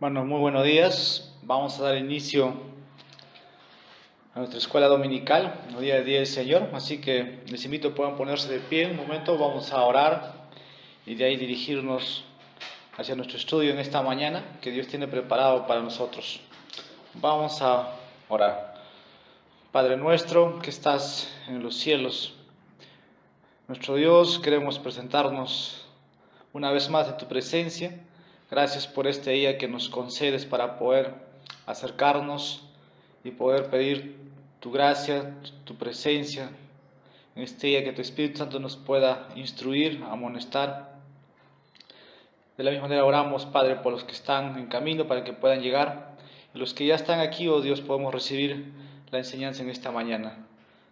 Bueno, muy buenos días. Vamos a dar inicio a nuestra escuela dominical, el día del Señor. Así que les invito a que puedan ponerse de pie un momento. Vamos a orar y de ahí dirigirnos hacia nuestro estudio en esta mañana que Dios tiene preparado para nosotros. Vamos a orar. Padre nuestro que estás en los cielos, nuestro Dios, queremos presentarnos una vez más en tu presencia. Gracias por este día que nos concedes para poder acercarnos y poder pedir tu gracia, tu presencia. En este día que tu Espíritu Santo nos pueda instruir, amonestar. De la misma manera oramos, Padre, por los que están en camino para que puedan llegar. Y los que ya están aquí, oh Dios, podemos recibir la enseñanza en esta mañana.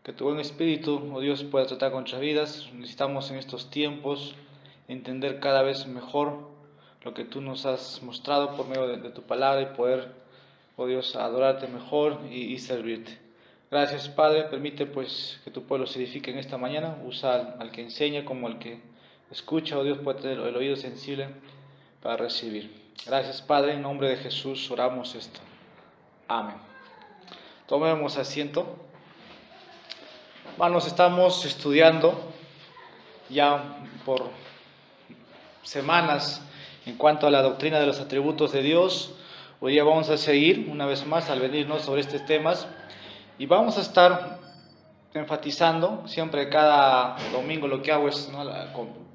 Que tu buen Espíritu, oh Dios, pueda tratar con nuestras vidas. Necesitamos en estos tiempos entender cada vez mejor lo que tú nos has mostrado por medio de tu palabra y poder, oh Dios, adorarte mejor y servirte. Gracias, Padre. Permite pues que tu pueblo se edifique en esta mañana. Usa al que enseña como al que escucha, oh Dios, puede tener el oído sensible para recibir. Gracias, Padre. En nombre de Jesús oramos esto. Amén. Tomemos asiento. Hermanos, estamos estudiando ya por semanas en cuanto a la doctrina de los atributos de Dios. Hoy día vamos a seguir una vez más al venirnos sobre estos temas y vamos a estar enfatizando siempre cada domingo. Lo que hago es,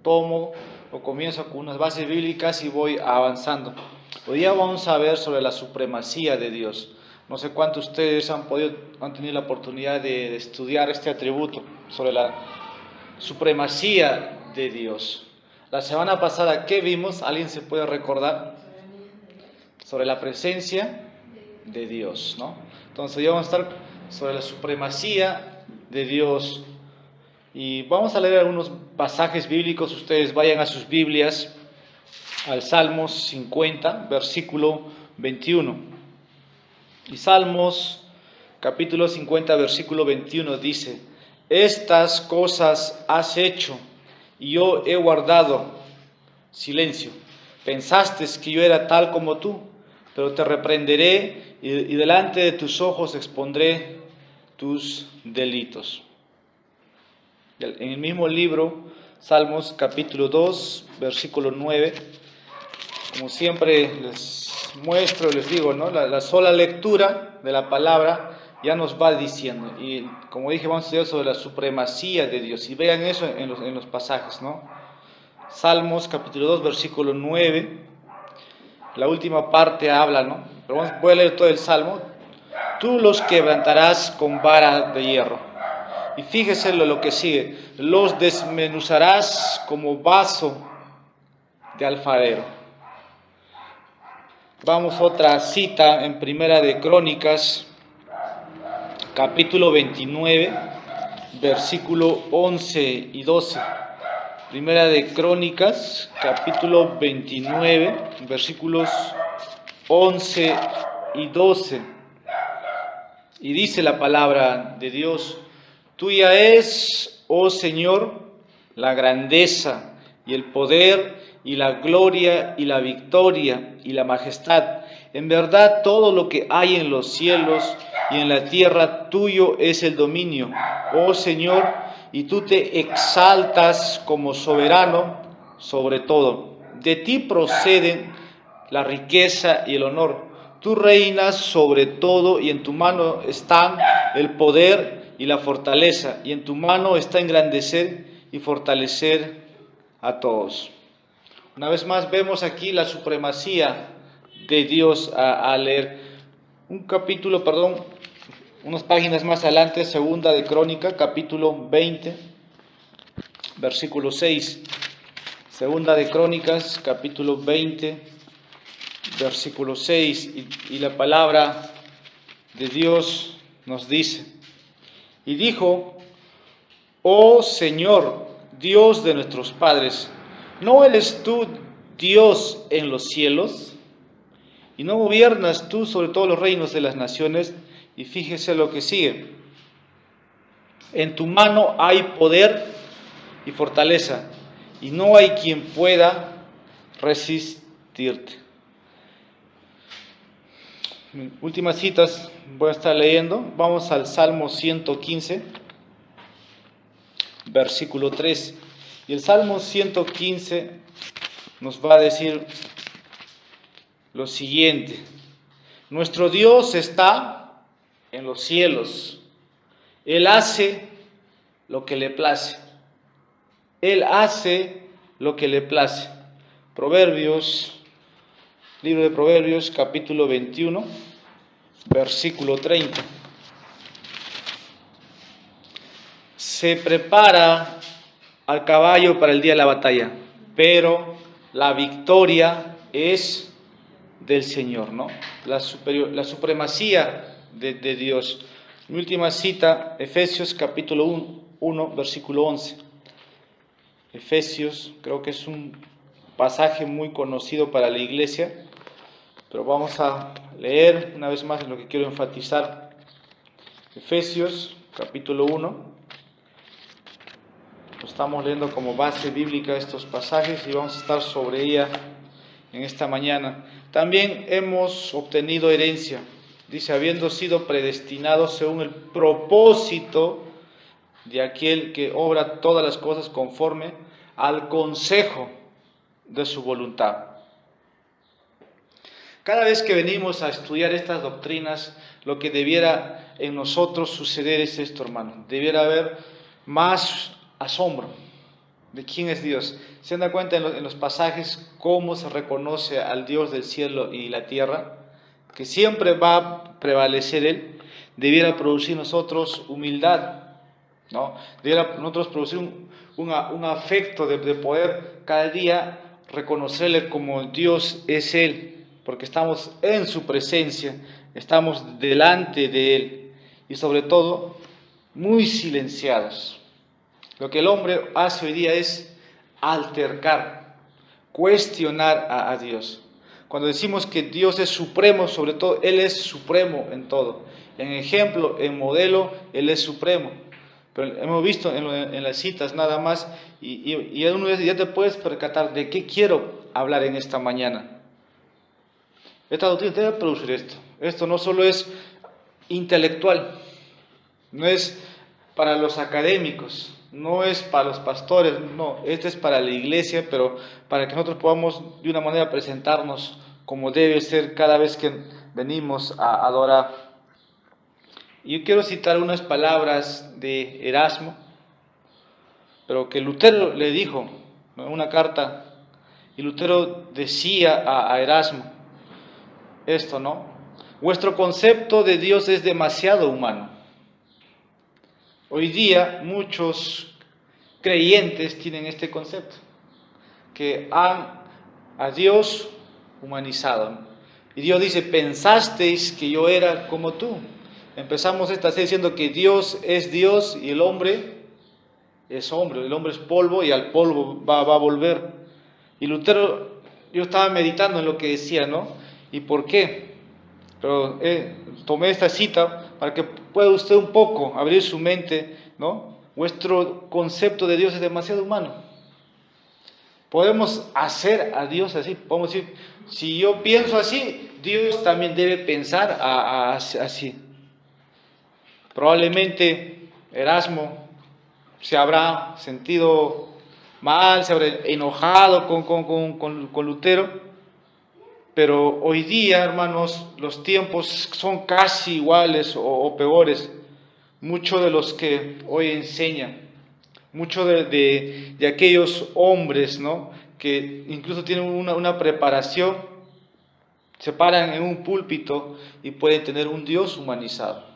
tomo o comienzo con unas bases bíblicas y voy avanzando. Hoy día vamos a ver sobre la supremacía de Dios. No sé cuántos de ustedes han tenido la oportunidad de estudiar este atributo sobre la supremacía de Dios. La semana pasada, ¿qué vimos? ¿Alguien se puede recordar? Sobre la presencia de Dios, ¿no? Entonces ya vamos a estar sobre la supremacía de Dios. Y vamos a leer algunos pasajes bíblicos. Ustedes vayan a sus Biblias, al Salmos 50, versículo 21. Y Salmos, capítulo 50, versículo 21 dice: estas cosas has hecho, y yo he guardado silencio. Pensaste que yo era tal como tú, pero te reprenderé y delante de tus ojos expondré tus delitos. En el mismo libro, Salmos capítulo 2, versículo 9, como siempre les muestro, les digo, ¿no? La sola lectura de la palabra ya nos va diciendo. Y como dije, vamos a estudiar sobre la supremacía de Dios. Y vean eso en los pasajes, ¿no? Salmos capítulo 2, versículo 9. La última parte habla, ¿no? Pero voy a leer todo el Salmo. Tú los quebrantarás con vara de hierro. Y fíjese lo que sigue. Los desmenuzarás como vaso de alfarero. Vamos a otra cita en Primera de Crónicas, capítulo 29, versículo 11 y 12. Primera de Crónicas, capítulo 29, versículos 11 y 12. Y dice la palabra de Dios: tuya es, oh Señor, la grandeza y el poder y la gloria y la victoria y la majestad. En verdad todo lo que hay en los cielos y en la tierra, tuyo es el dominio, oh Señor, y tú te exaltas como soberano sobre todo. De ti proceden la riqueza y el honor. Tú reinas sobre todo y en tu mano están el poder y la fortaleza, y en tu mano está engrandecer y fortalecer a todos. Una vez más vemos aquí la supremacía de Dios a leer unas páginas más adelante, Segunda de Crónica, capítulo 20, versículo 6. Segunda de Crónicas, capítulo 20, versículo 6. Y la palabra de Dios nos dice: y dijo: oh Señor, Dios de nuestros padres, ¿no eres tú Dios en los cielos? ¿Y no gobiernas tú sobre todos los reinos de las naciones? Y fíjese lo que sigue: en tu mano hay poder y fortaleza, y no hay quien pueda resistirte. Últimas citas voy a estar leyendo. Vamos al Salmo 115, versículo 3. Y el Salmo 115 nos va a decir lo siguiente: nuestro Dios está en los cielos, Él hace lo que le place, Él hace lo que le place. Proverbios, libro de Proverbios, capítulo 21, versículo 30. Se prepara al caballo para el día de la batalla, pero la victoria es del Señor, ¿no? La supremacía de Dios. Mi última cita, Efesios capítulo 1, versículo 11. Efesios, creo que es un pasaje muy conocido para la iglesia, pero vamos a leer una vez más en lo que quiero enfatizar. Efesios capítulo 1. Estamos leyendo como base bíblica estos pasajes y vamos a estar sobre ella en esta mañana. También hemos obtenido herencia, dice, habiendo sido predestinados según el propósito de aquel que obra todas las cosas conforme al consejo de su voluntad. Cada vez que venimos a estudiar estas doctrinas, lo que debiera en nosotros suceder es esto, hermano. Debiera haber más asombro de quién es Dios. ¿Se dan cuenta en los pasajes cómo se reconoce al Dios del cielo y la tierra? Que siempre va a prevalecer Él. Debiera producir en nosotros humildad, ¿no? Debiera nosotros producir un afecto de poder cada día reconocerle como Dios es Él, porque estamos en su presencia, estamos delante de Él y sobre todo muy silenciados. Lo que el hombre hace hoy día es altercar, cuestionar a Dios. Cuando decimos que Dios es supremo, sobre todo, Él es supremo en todo. En ejemplo, en modelo, Él es supremo. Pero hemos visto en las citas nada más y ya te puedes percatar de qué quiero hablar en esta mañana. Esta doctrina debe producir esto. Esto no solo es intelectual, no es para los académicos, no es para los pastores, no, este es para la iglesia, pero para que nosotros podamos de una manera presentarnos como debe ser cada vez que venimos a adorar. Y yo quiero citar unas palabras de Erasmo, pero que Lutero le dijo en una carta, y Lutero decía a Erasmo esto, ¿no? Vuestro concepto de Dios es demasiado humano. Hoy día muchos creyentes tienen este concepto, que han a Dios humanizado. Y Dios dice, pensasteis que yo era como tú. Empezamos esta serie diciendo que Dios es Dios y el hombre es hombre. El hombre es polvo y al polvo va a volver. Y Lutero, yo estaba meditando en lo que decía, ¿no? ¿Y por qué? Pero tomé esta cita para que pueda usted un poco abrir su mente, ¿no? Vuestro concepto de Dios es demasiado humano. Podemos hacer a Dios así, podemos decir, si yo pienso así, Dios también debe pensar así. Probablemente Erasmo se habrá sentido mal, se habrá enojado con Lutero, pero hoy día, hermanos, los tiempos son casi iguales o peores. Muchos de los que hoy enseñan, muchos de aquellos hombres, ¿no?, que incluso tienen una preparación, se paran en un púlpito y pueden tener un Dios humanizado.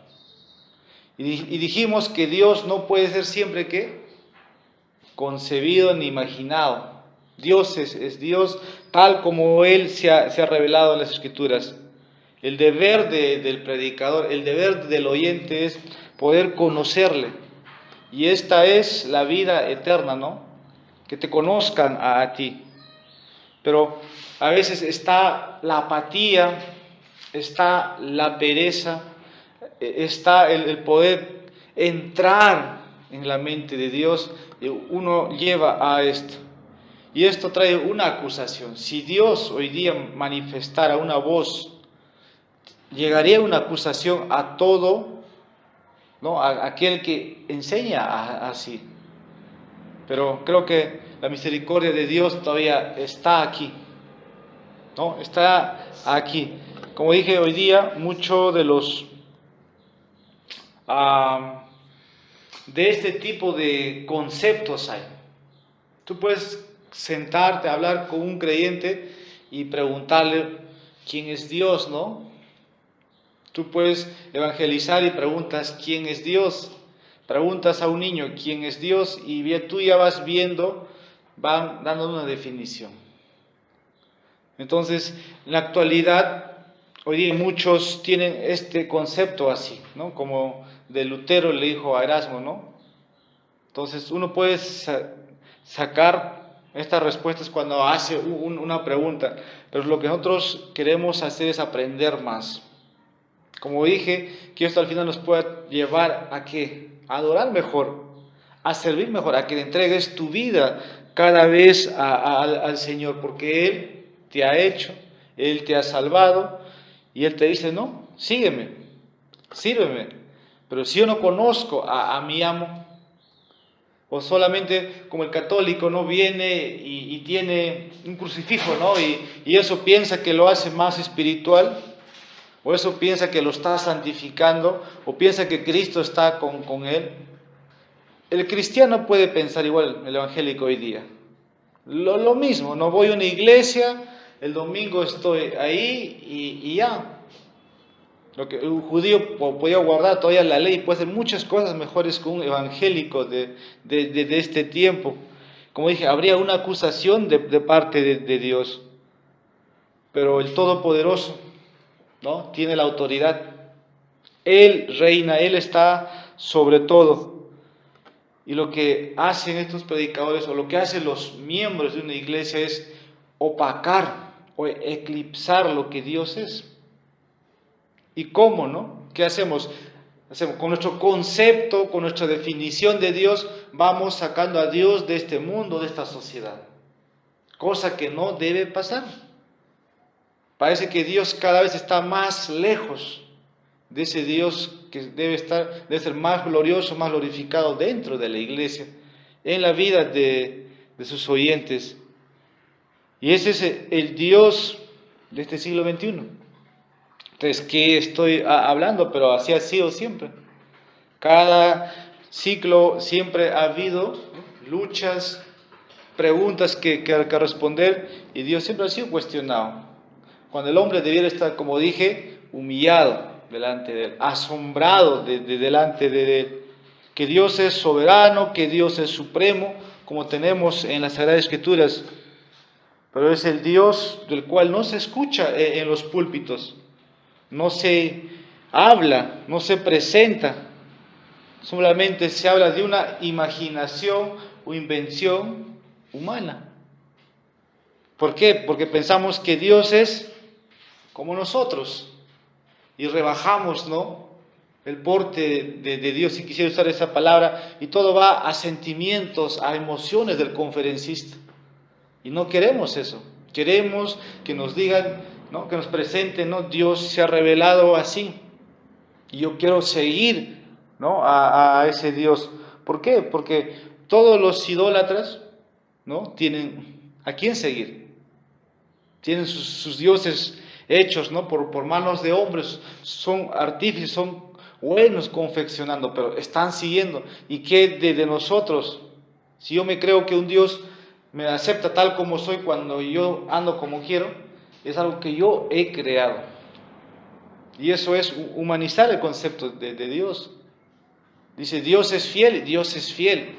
Y dijimos que Dios no puede ser siempre, ¿qué?, concebido ni imaginado. Dios es Dios tal como Él se ha revelado en las Escrituras. El deber del predicador, el deber del oyente es poder conocerle. Y esta es la vida eterna, ¿no? Que te conozcan a ti. Pero a veces está la apatía, está la pereza, está el poder entrar en la mente de Dios, y uno lleva a esto. Y esto trae una acusación. Si Dios hoy día manifestara una voz llegaría una acusación a todo, ¿no? A aquel que enseña así. Pero creo que la misericordia de Dios todavía está aquí, ¿no? Está aquí. Como dije hoy día, muchos de los de este tipo de conceptos hay. Tú puedes sentarte a hablar con un creyente y preguntarle quién es Dios, ¿no? Tú puedes evangelizar y preguntas quién es Dios. Preguntas a un niño quién es Dios y tú ya vas viendo, van dando una definición. Entonces, en la actualidad, hoy día muchos tienen este concepto así, ¿no? Como de Lutero le dijo a Erasmo, ¿no? Entonces, uno puede sacar estas respuestas cuando hace una pregunta, pero lo que nosotros queremos hacer es aprender más. Como dije, que esto al final nos pueda llevar a ¿qué? A adorar mejor, a servir mejor, a que le entregues tu vida cada vez al Señor, porque Él te ha hecho, Él te ha salvado, y Él te dice, no, sígueme, sírveme. Pero si yo no conozco a mi amo, o solamente como el católico no viene y tiene un crucifijo, ¿no? Y eso piensa que lo hace más espiritual, o eso piensa que lo está santificando, o piensa que Cristo está con él. El cristiano puede pensar igual, el evangélico hoy día. Lo mismo, no voy a una iglesia, el domingo estoy ahí y ya. Lo que un judío podía guardar todavía la ley, puede hacer muchas cosas mejores que un evangélico de este tiempo. Como dije, habría una acusación de parte de Dios, pero el Todopoderoso, ¿no? Tiene la autoridad. Él reina, Él está sobre todo. Y lo que hacen estos predicadores o lo que hacen los miembros de una iglesia es opacar o eclipsar lo que Dios es. ¿Y cómo, no? ¿Qué hacemos? Con nuestro concepto, con nuestra definición de Dios, vamos sacando a Dios de este mundo, de esta sociedad. Cosa que no debe pasar. Parece que Dios cada vez está más lejos de ese Dios que debe ser más glorioso, más glorificado dentro de la iglesia, en la vida de sus oyentes. Y ese es el Dios de este siglo XXI. Entonces, ¿qué estoy hablando? Pero así ha sido siempre. Cada ciclo siempre ha habido luchas, preguntas que responder, y Dios siempre ha sido cuestionado. Cuando el hombre debiera estar, como dije, humillado delante de Él, asombrado delante de Él, que Dios es soberano, que Dios es supremo, como tenemos en las Sagradas Escrituras, pero es el Dios del cual no se escucha en los púlpitos, no se habla, no se presenta, solamente se habla de una imaginación o invención humana. ¿Por qué? Porque pensamos que Dios es como nosotros y rebajamos, ¿no?, el porte de Dios, si quisiera usar esa palabra, y todo va a sentimientos, a emociones del conferencista. Y no queremos eso. Queremos que nos digan, ¿no?, que nos presenten, ¿no?, Dios se ha revelado así. Y yo quiero seguir, ¿no?, a ese Dios. ¿Por qué? Porque todos los idólatras, ¿no?, tienen a quién seguir. Tienen sus dioses hechos, ¿no?, por manos de hombres. Son artífices, son buenos confeccionando, pero están siguiendo. ¿Y qué de nosotros? Si yo me creo que un Dios me acepta tal como soy cuando yo ando como quiero, es algo que yo he creado. Y eso es humanizar el concepto de Dios. Dice, Dios es fiel, Dios es fiel,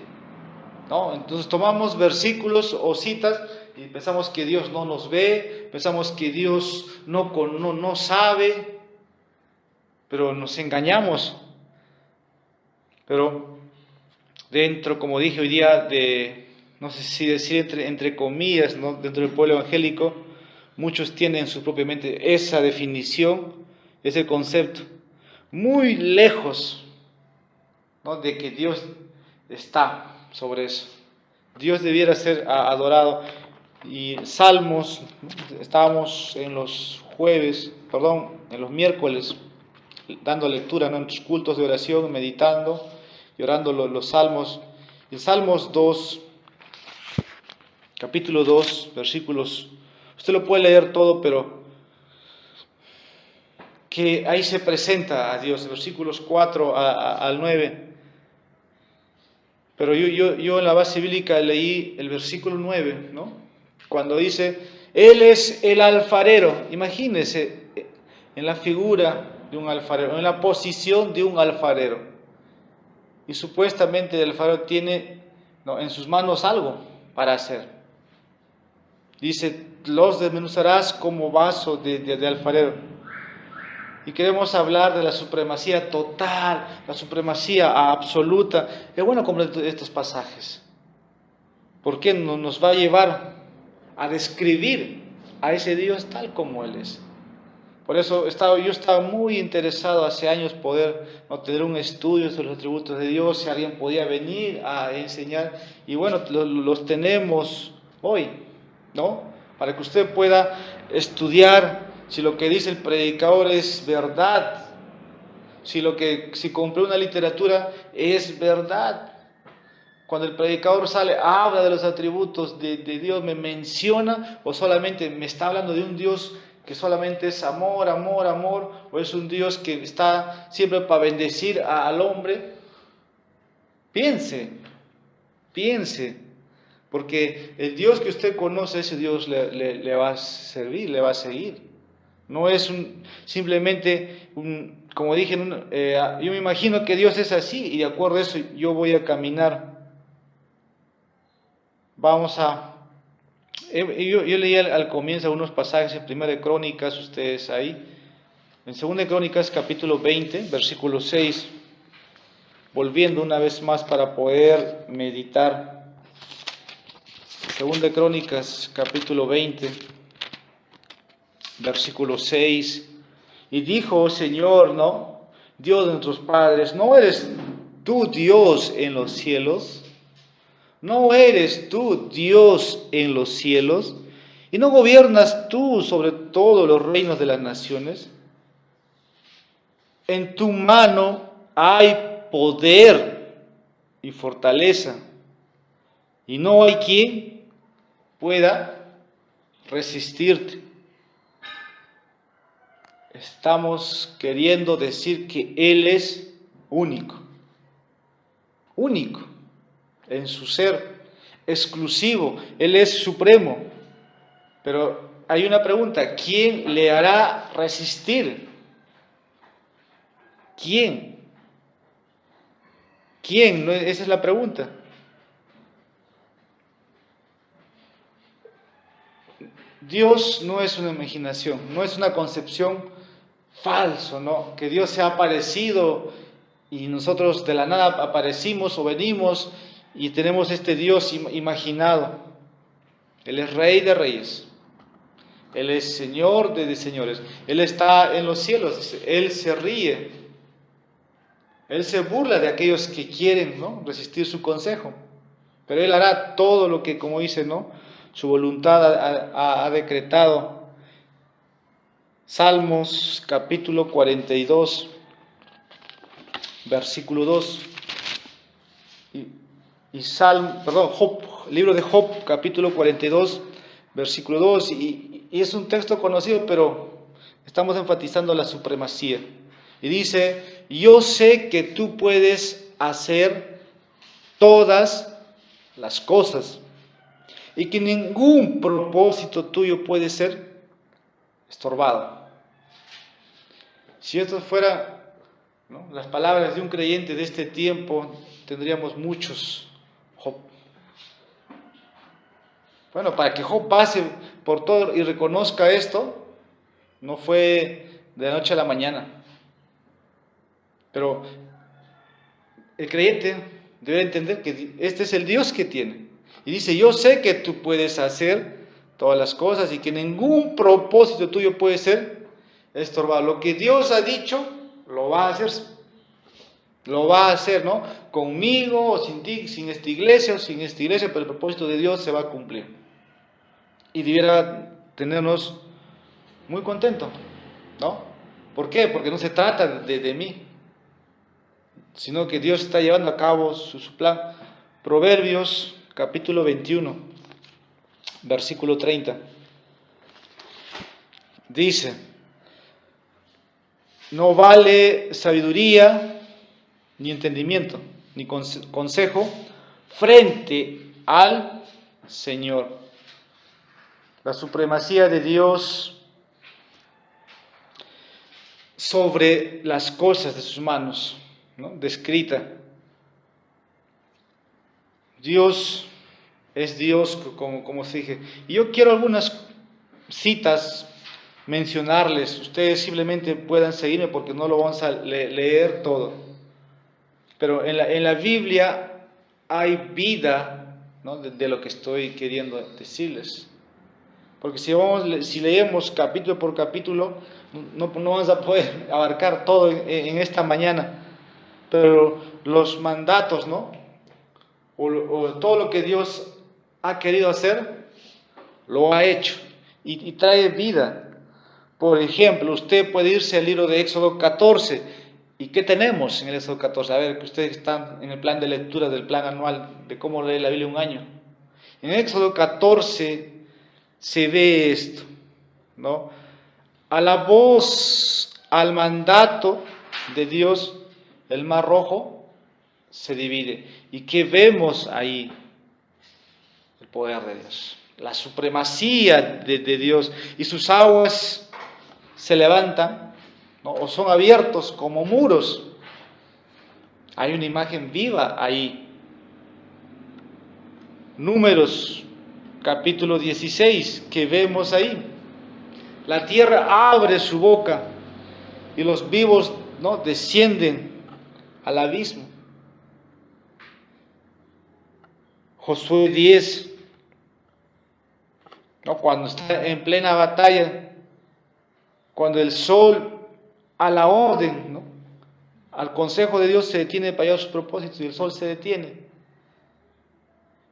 ¿no? Entonces tomamos versículos o citas y pensamos que Dios no nos ve, pensamos que Dios no sabe, pero nos engañamos. Pero dentro, como dije hoy día, no sé si decir entre comillas, ¿no?, dentro del pueblo evangélico, muchos tienen su propia mente esa definición, ese concepto, muy lejos, ¿no?, de que Dios está sobre eso. Dios debiera ser adorado. Y Salmos, estábamos en los en los miércoles, dando lectura, ¿no?, en tus cultos de oración, meditando y orando los salmos. El Salmos 2, capítulo 2, versículos, usted lo puede leer todo, pero que ahí se presenta a Dios, versículos 4 al 9. Pero yo en la base bíblica leí el versículo 9, ¿no? Cuando dice, Él es el alfarero. Imagínese en la figura de un alfarero, en la posición de un alfarero. Y supuestamente el alfarero tiene, ¿no?, en sus manos algo para hacer. Dice, los desmenuzarás como vaso de alfarero. Y queremos hablar de la supremacía total, la supremacía absoluta. Es bueno comprender estos pasajes, porque nos va a llevar a describir a ese Dios tal como Él es. Por eso yo estaba muy interesado hace años poder, ¿no?, tener un estudio sobre los atributos de Dios, si alguien podía venir a enseñar. Y bueno, los tenemos hoy, ¿no? Para que usted pueda estudiar si lo que dice el predicador es verdad, si compré una literatura es verdad. Cuando el predicador sale, habla de los atributos de Dios, me menciona, o solamente me está hablando de un Dios que solamente es amor, amor, amor, o es un Dios que está siempre para bendecir al hombre. Piense, porque el Dios que usted conoce, ese Dios le va a servir, le va a seguir. No es simplemente como dije, yo me imagino que Dios es así y de acuerdo a eso yo voy a caminar. Yo leí al comienzo unos pasajes en Primera de Crónicas, ustedes ahí, en Segunda de Crónicas capítulo 20, versículo 6, volviendo una vez más para poder meditar. Segunda de Crónicas capítulo 20, versículo 6, y dijo, oh Señor, ¿no?, Dios de nuestros padres, ¿no eres tú Dios en los cielos? ¿No eres tú Dios en los cielos? ¿Y no gobiernas tú sobre todos los reinos de las naciones? En tu mano hay poder y fortaleza, y no hay quien pueda resistirte. Estamos queriendo decir que Él es único en su ser, exclusivo, Él es supremo. Pero hay una pregunta, ¿quién le hará resistir? ¿Quién? ¿Quién? Esa es la pregunta. Dios no es una imaginación, no es una concepción falso, ¿no? Que Dios se ha aparecido y nosotros de la nada aparecimos o venimos y tenemos este Dios imaginado. Él es Rey de Reyes, Él es Señor de señores, Él está en los cielos, Él se ríe, Él se burla de aquellos que quieren, ¿no?, resistir su consejo, pero Él hará todo lo que, como dice, ¿no?, su voluntad ha decretado. Salmos capítulo 42, versículo 2. Libro de Job, capítulo 42, versículo 2. Y es un texto conocido, pero estamos enfatizando la supremacía. Y dice, yo sé que tú puedes hacer todas las cosas y que ningún propósito tuyo puede ser estorbado. Si esto fuera, ¿no?, las palabras de un creyente de este tiempo, tendríamos muchos Job. Bueno, para que Job pase por todo y reconozca esto, no fue de la noche a la mañana. Pero el creyente debe entender que este es el Dios que tiene. Y dice, yo sé que tú puedes hacer todas las cosas y que ningún propósito tuyo puede ser estorbado. Lo que Dios ha dicho, lo va a hacer. Lo va a hacer, ¿no?, conmigo o sin ti, sin esta iglesia o sin esta iglesia, pero el propósito de Dios se va a cumplir. Y debiera tenernos muy contento, ¿no? ¿Por qué? Porque no se trata de mí, sino que Dios está llevando a cabo su plan. Proverbios capítulo 21, versículo 30. Dice, no vale sabiduría, ni entendimiento, ni consejo frente al Señor. La supremacía de Dios sobre las cosas de sus manos, ¿no? Descrita. Dios es Dios, como se dije. Y yo quiero algunas citas mencionarles. Ustedes simplemente puedan seguirme porque no lo vamos a leer todo. Pero en la Biblia hay vida, ¿no? de lo que estoy queriendo decirles. Porque si leemos capítulo por capítulo, no vamos a poder abarcar todo en esta mañana. Pero los mandatos, ¿no? O todo lo que Dios ha querido hacer, lo ha hecho y trae vida. Por ejemplo, usted puede irse al libro de Éxodo 14. ¿Y qué tenemos en el Éxodo 14? A ver, que ustedes están en el plan de lectura del plan anual de cómo leer la Biblia un año. En Éxodo 14 se ve esto, ¿no? A la voz, al mandato de Dios, el Mar Rojo se divide. ¿Y qué vemos ahí? El poder de Dios, la supremacía de Dios, y sus aguas se levantan, ¿no? O son abiertos como muros. Hay una imagen viva ahí. Números capítulo 16 que vemos ahí. La tierra abre su boca y los vivos, ¿no? descienden al abismo. Josué 10, ¿no? Cuando está en plena batalla, cuando el sol a la orden, ¿no? al consejo de Dios se detiene para llevar sus propósitos y el sol se detiene.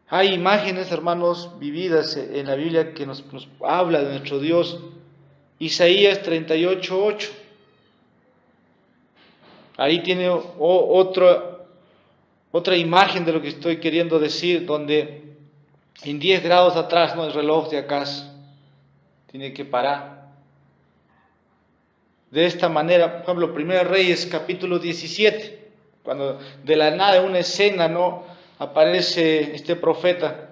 Hay imágenes, hermanos, vividas en la Biblia que nos habla de nuestro Dios. Isaías 38:8. Ahí tiene otra imagen de lo que estoy queriendo decir, donde en 10 grados atrás, ¿no? el reloj de acá tiene que parar. De esta manera, por ejemplo, 1 Reyes capítulo 17, cuando de la nada en una escena, ¿no? aparece este profeta,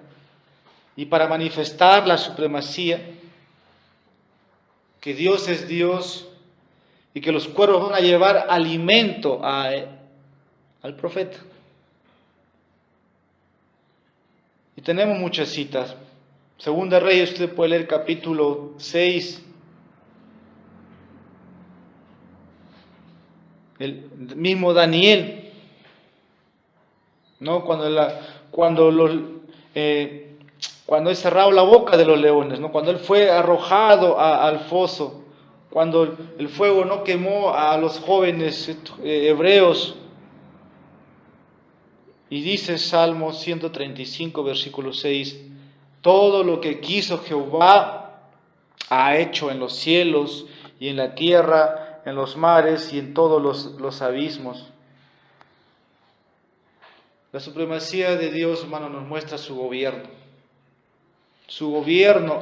y para manifestar la supremacía, que Dios es Dios y que los cuervos van a llevar alimento al profeta. Y tenemos muchas citas. Segunda Reyes, usted puede leer capítulo 6. El mismo Daniel, ¿no? Cuando es cerrado la boca de los leones, ¿no? Cuando él fue arrojado al foso, cuando el fuego no quemó a los jóvenes hebreos. Y dice Salmo 135, versículo 6, todo lo que quiso Jehová ha hecho en los cielos y en la tierra, en los mares y en todos los abismos. La supremacía de Dios, hermano, nos muestra su gobierno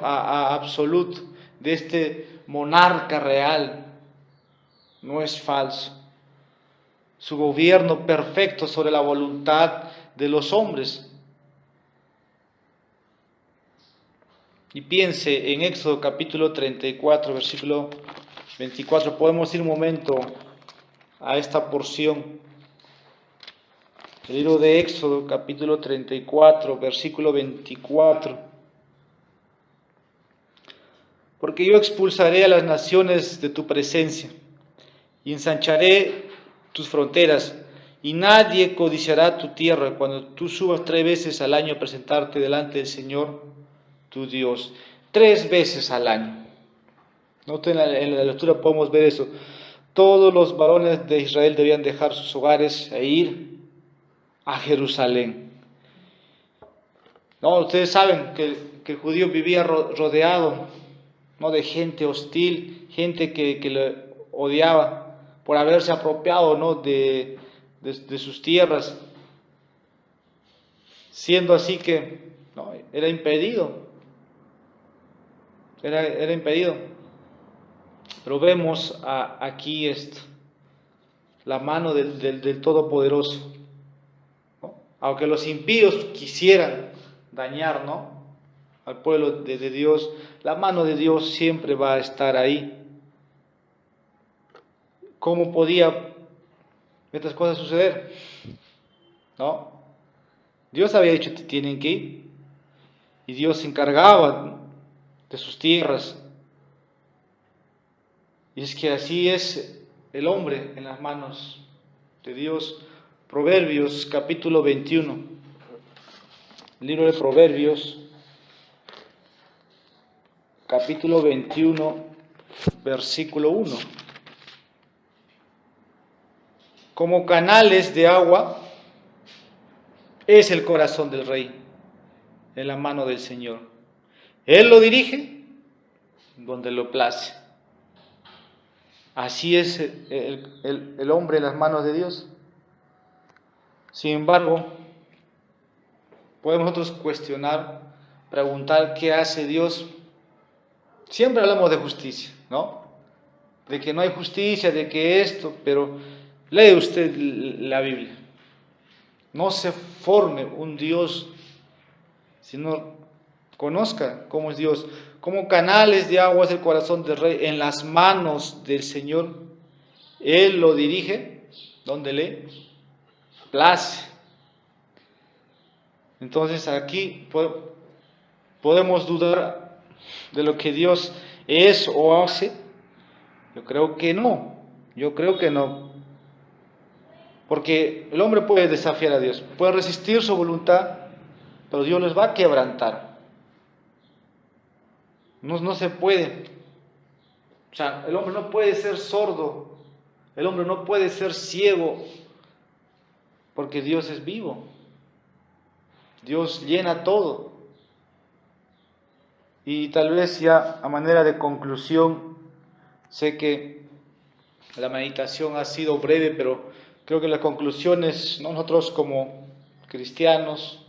absoluto de este monarca real, no es falso. Su gobierno perfecto sobre la voluntad de los hombres. Y piense en Éxodo capítulo 34, versículo 24. Podemos ir un momento a esta porción. El libro de Éxodo capítulo 34, versículo 24. Porque yo expulsaré a las naciones de tu presencia y ensancharé tus fronteras, y nadie codiciará tu tierra cuando tú subas 3 veces al año a presentarte delante del Señor tu Dios. 3 veces al año. Noten en la lectura podemos ver eso. Todos los varones de Israel debían dejar sus hogares e ir a Jerusalén. No, ustedes saben que el judío vivía rodeado ¿no? De gente hostil, gente que le odiaba por haberse apropiado, ¿no? de sus tierras, siendo así que, ¿no? Era impedido, era impedido. Pero vemos aquí esto, la mano del Todopoderoso, ¿no? Aunque los impíos quisieran dañar, ¿no? al pueblo de Dios, la mano de Dios siempre va a estar ahí. ¿Cómo podía estas cosas suceder? ¿No? Dios había dicho que tienen que ir, y Dios se encargaba de sus tierras. Y es que así es el hombre en las manos de Dios. Proverbios capítulo 21, libro de Proverbios capítulo 21, versículo 1. Como canales de agua es el corazón del rey en la mano del Señor. Él lo dirige donde lo place. Así es el hombre en las manos de Dios. Sin embargo, podemos nosotros cuestionar, preguntar qué hace Dios. Siempre hablamos de justicia, ¿no? De que no hay justicia, de que esto, pero lee usted la Biblia. No se forme un Dios, sino conozca cómo es Dios. Como canales de agua es el corazón del rey en las manos del Señor. Él lo dirige donde le place. Entonces aquí podemos dudar de lo que Dios es o hace. Yo creo que no. Porque el hombre puede desafiar a Dios, puede resistir su voluntad, pero Dios les va a quebrantar. No se puede. O sea, el hombre no puede ser sordo, el hombre no puede ser ciego, porque Dios es vivo. Dios llena todo. Y tal vez ya a manera de conclusión, sé que la meditación ha sido breve, pero creo que la conclusión es, nosotros como cristianos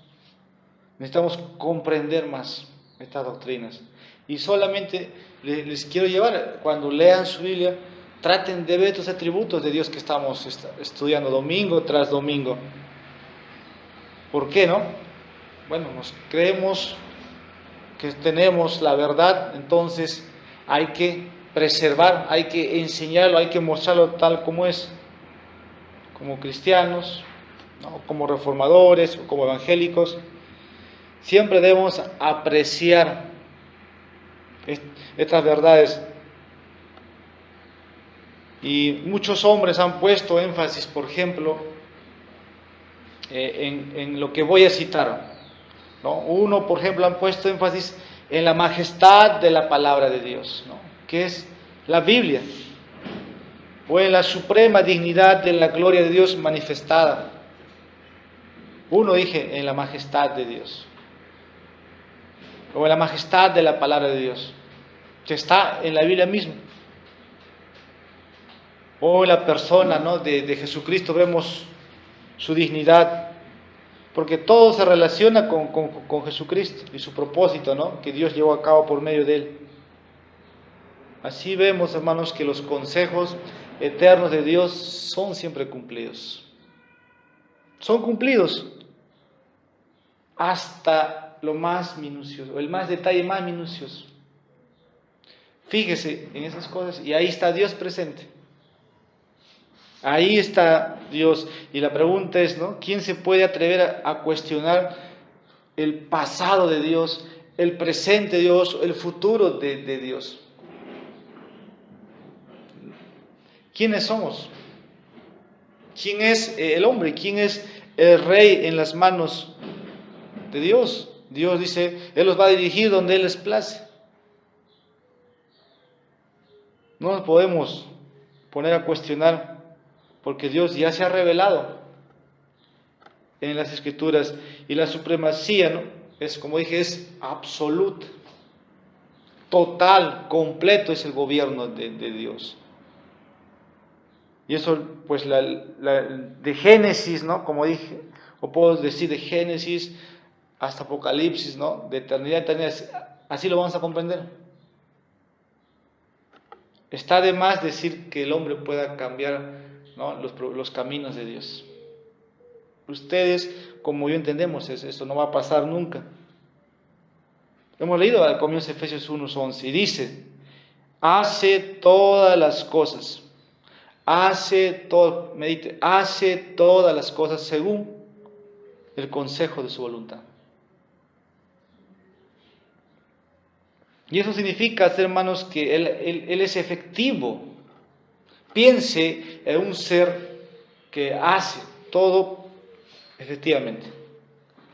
necesitamos comprender más estas doctrinas. Y solamente les quiero llevar, cuando lean su Biblia, traten de ver estos atributos de Dios que estamos estudiando domingo tras domingo. ¿Por qué no? Bueno, nos creemos que tenemos la verdad, entonces hay que preservar, hay que enseñarlo, hay que mostrarlo tal como es, como cristianos, ¿no? Como reformadores o como evangélicos. Siempre debemos apreciar estas verdades. Y muchos hombres han puesto énfasis, por ejemplo, en lo que voy a citar, ¿no? Uno, por ejemplo, han puesto énfasis en la majestad de la palabra de Dios, ¿no? Que es la Biblia, o en la suprema dignidad de la gloria de Dios manifestada. Uno dije en la majestad de Dios, o en la majestad de la palabra de Dios, que está en la Biblia misma. O en la persona, ¿no? de Jesucristo vemos su dignidad, porque todo se relaciona con Jesucristo y su propósito, ¿no? Que Dios llevó a cabo por medio de Él. Así vemos, hermanos, que los consejos eternos de Dios son siempre cumplidos. Son cumplidos hasta lo más minucioso, el más detalle más minucioso. Fíjese en esas cosas y ahí está Dios presente. Ahí está Dios. Y la pregunta es, ¿no? ¿Quién se puede atrever a cuestionar el pasado de Dios, el presente de Dios, el futuro de Dios? ¿Quiénes somos? ¿Quién es el hombre? ¿Quién es el rey en las manos de Dios? Dios dice, Él los va a dirigir donde Él les place. No nos podemos poner a cuestionar, porque Dios ya se ha revelado en las Escrituras, y la supremacía, ¿no? Es, como dije, es absoluta. total, completo es el gobierno de Dios. Y eso, pues, de Génesis, ¿no? Como dije, o puedo decir de Génesis hasta Apocalipsis, ¿no? De eternidad a eternidad, así lo vamos a comprender. Está de más decir que el hombre pueda cambiar, ¿no? los caminos de Dios. Ustedes, como yo entendemos, eso no va a pasar nunca. Hemos leído al comienzo de Efesios 1:11 y dice, hace todas las cosas, medite, hace todas las cosas según el consejo de su voluntad. Y eso significa, hermanos, que él es efectivo. Piense en un ser que hace todo efectivamente.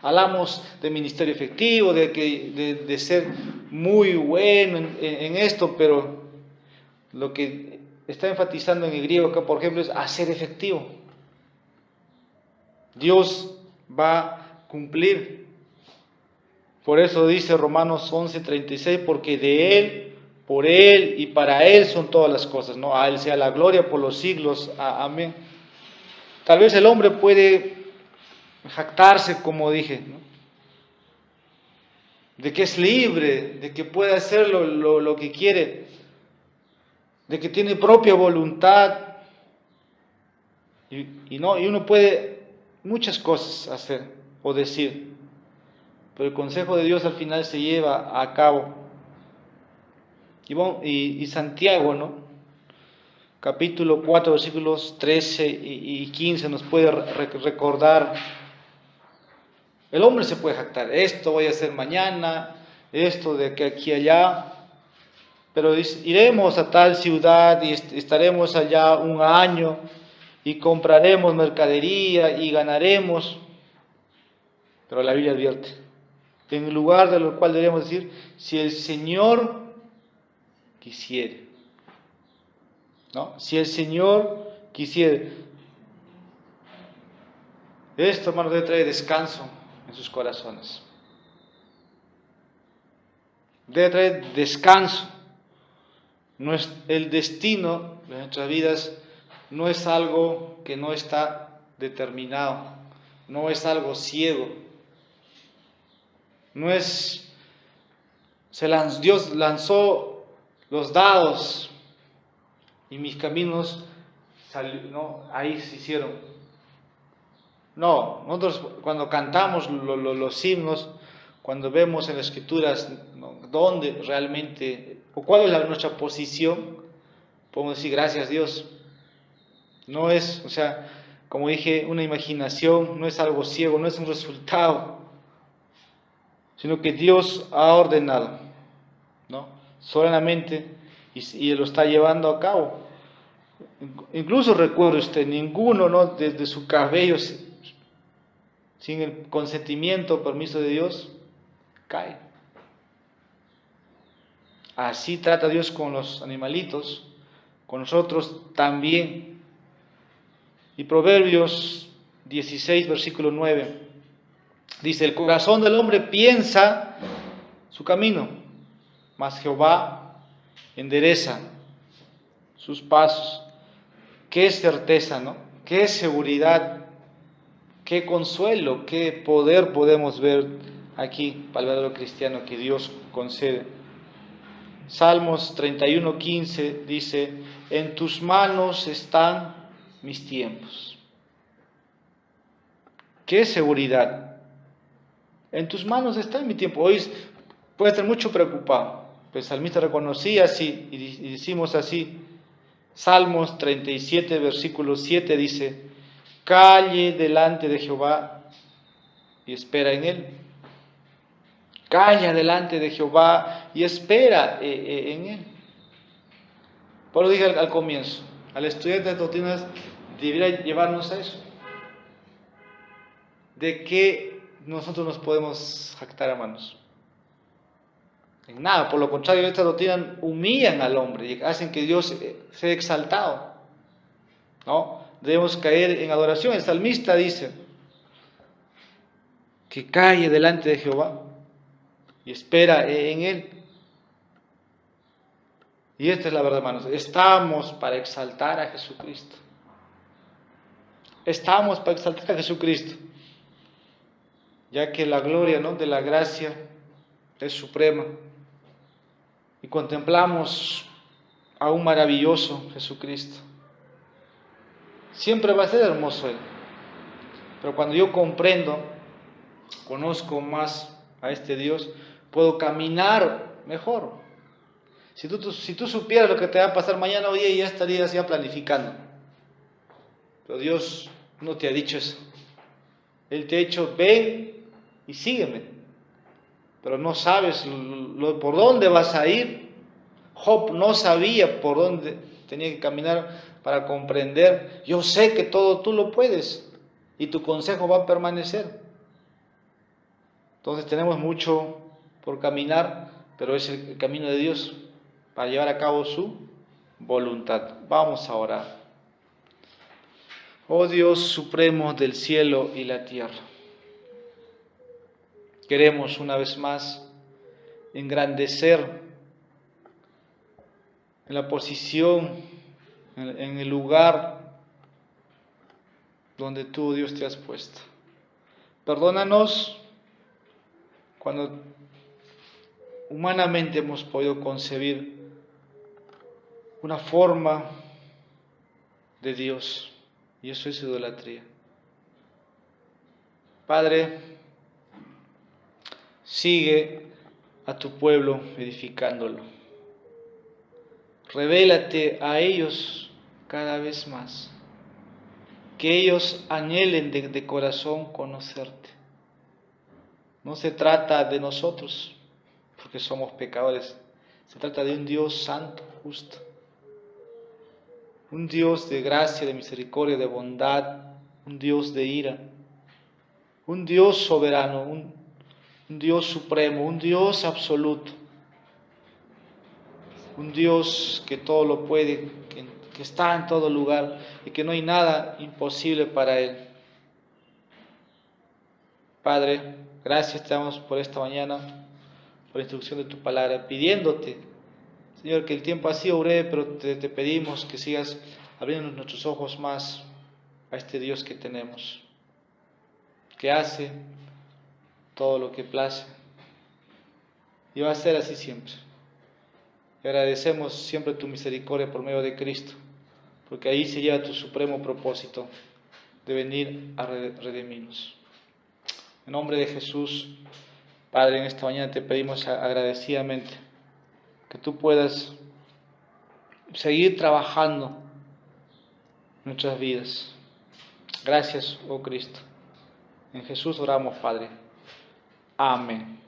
Hablamos de ministerio efectivo, de ser muy bueno en esto, pero lo que está enfatizando en el griego acá, por ejemplo, es hacer efectivo. Dios va a cumplir. Por eso dice Romanos 11:36, porque de Él, por Él y para Él son todas las cosas, ¿no? A Él sea la gloria por los siglos. Amén. Tal vez el hombre puede jactarse, como dije, ¿no? De que es libre, de que puede hacer lo que quiere, de que tiene propia voluntad, y uno puede muchas cosas hacer o decir, pero el consejo de Dios al final se lleva a cabo. Y Santiago, ¿no? Capítulo 4, versículos 13 y 15 nos puede recordar. El hombre se puede jactar, esto voy a hacer mañana, esto de aquí a allá, pero iremos a tal ciudad y estaremos allá un año y compraremos mercadería y ganaremos. Pero la Biblia advierte, en lugar de lo cual debemos decir, si el Señor quisiere, ¿no? Si el Señor quisiere. Esto, hermano, debe traer descanso en sus corazones. Debe traer descanso. El destino de nuestras vidas no es algo que no está determinado, no es algo ciego. No es, Dios lanzó los dados y mis caminos ahí se hicieron. No, nosotros cuando cantamos los himnos, cuando vemos en las escrituras, ¿no?, dónde realmente, o cuál es nuestra posición, podemos decir gracias a Dios. No es, como dije, una imaginación, no es algo ciego, no es un resultado, sino que Dios ha ordenado, ¿no?, soberanamente, y lo está llevando a cabo. Incluso recuerde usted, ninguno, ¿no?, desde su cabello, sin el consentimiento o permiso de Dios, cae. Así trata Dios con los animalitos, con nosotros también. Y Proverbios 16, versículo 9, dice, el corazón del hombre piensa su camino, mas Jehová endereza sus pasos. Qué certeza, ¿no? Qué seguridad, qué consuelo, qué poder podemos ver aquí para el verdadero cristiano que Dios concede. Salmos 31:15 dice, en tus manos están mis tiempos. Qué seguridad. En tus manos está mi tiempo. Hoy puede estar mucho preocupado. El salmista reconocía así y decimos así. Salmos 37, versículo 7 dice, calle delante de Jehová y espera en él. Calla delante de Jehová y espera en él. Por lo dije al comienzo, al estudiante de doctrinas debería llevarnos a eso. ¿De qué nosotros nos podemos jactar, hermanos? En nada, por lo contrario, estas doctrinas humillan al hombre y hacen que Dios sea exaltado, ¿no? Debemos caer en adoración. El salmista dice que calle delante de Jehová y espera en él. Y esta es la verdad, hermanos. Estamos para exaltar a Jesucristo. Estamos para exaltar a Jesucristo, ya que la gloria, ¿no?, de la gracia es suprema. Y contemplamos a un maravilloso Jesucristo. Siempre va a ser hermoso Él. Pero cuando yo comprendo, conozco más a este Dios, puedo caminar mejor. Si tú supieras lo que te va a pasar mañana, hoy día ya estarías ya planificando. Pero Dios no te ha dicho eso. Él te ha dicho, ven y sígueme. Pero no sabes por dónde vas a ir. Job no sabía por dónde tenía que caminar para comprender. Yo sé que todo tú lo puedes y tu consejo va a permanecer. Entonces tenemos mucho por caminar, pero es el camino de Dios para llevar a cabo su voluntad. Vamos a orar. Oh Dios supremo del cielo y la tierra, queremos una vez más engrandecer en la posición, en el lugar donde tú, Dios, te has puesto. Perdónanos cuando humanamente hemos podido concebir una forma de Dios, y eso es idolatría. Padre, sigue a tu pueblo edificándolo. Revélate a ellos cada vez más. Que ellos anhelen de corazón conocerte. No se trata de nosotros, porque somos pecadores. Se trata de un Dios santo, justo. Un Dios de gracia, de misericordia, de bondad. Un Dios de ira. Un Dios soberano, un Dios supremo, un Dios absoluto. Un Dios que todo lo puede, que está en todo lugar y que no hay nada imposible para Él. Padre, gracias te damos por esta mañana, por la instrucción de tu palabra, pidiéndote, Señor, que el tiempo ha sido breve, pero te pedimos que sigas abriendo nuestros ojos más a este Dios que tenemos, que hace todo lo que place, y va a ser así siempre. Y agradecemos siempre tu misericordia por medio de Cristo, porque ahí se lleva tu supremo propósito de venir a redimirnos. En nombre de Jesús, Padre, en esta mañana te pedimos agradecidamente que tú puedas seguir trabajando en nuestras vidas. Gracias, oh Cristo. En Jesús oramos, Padre. Amén.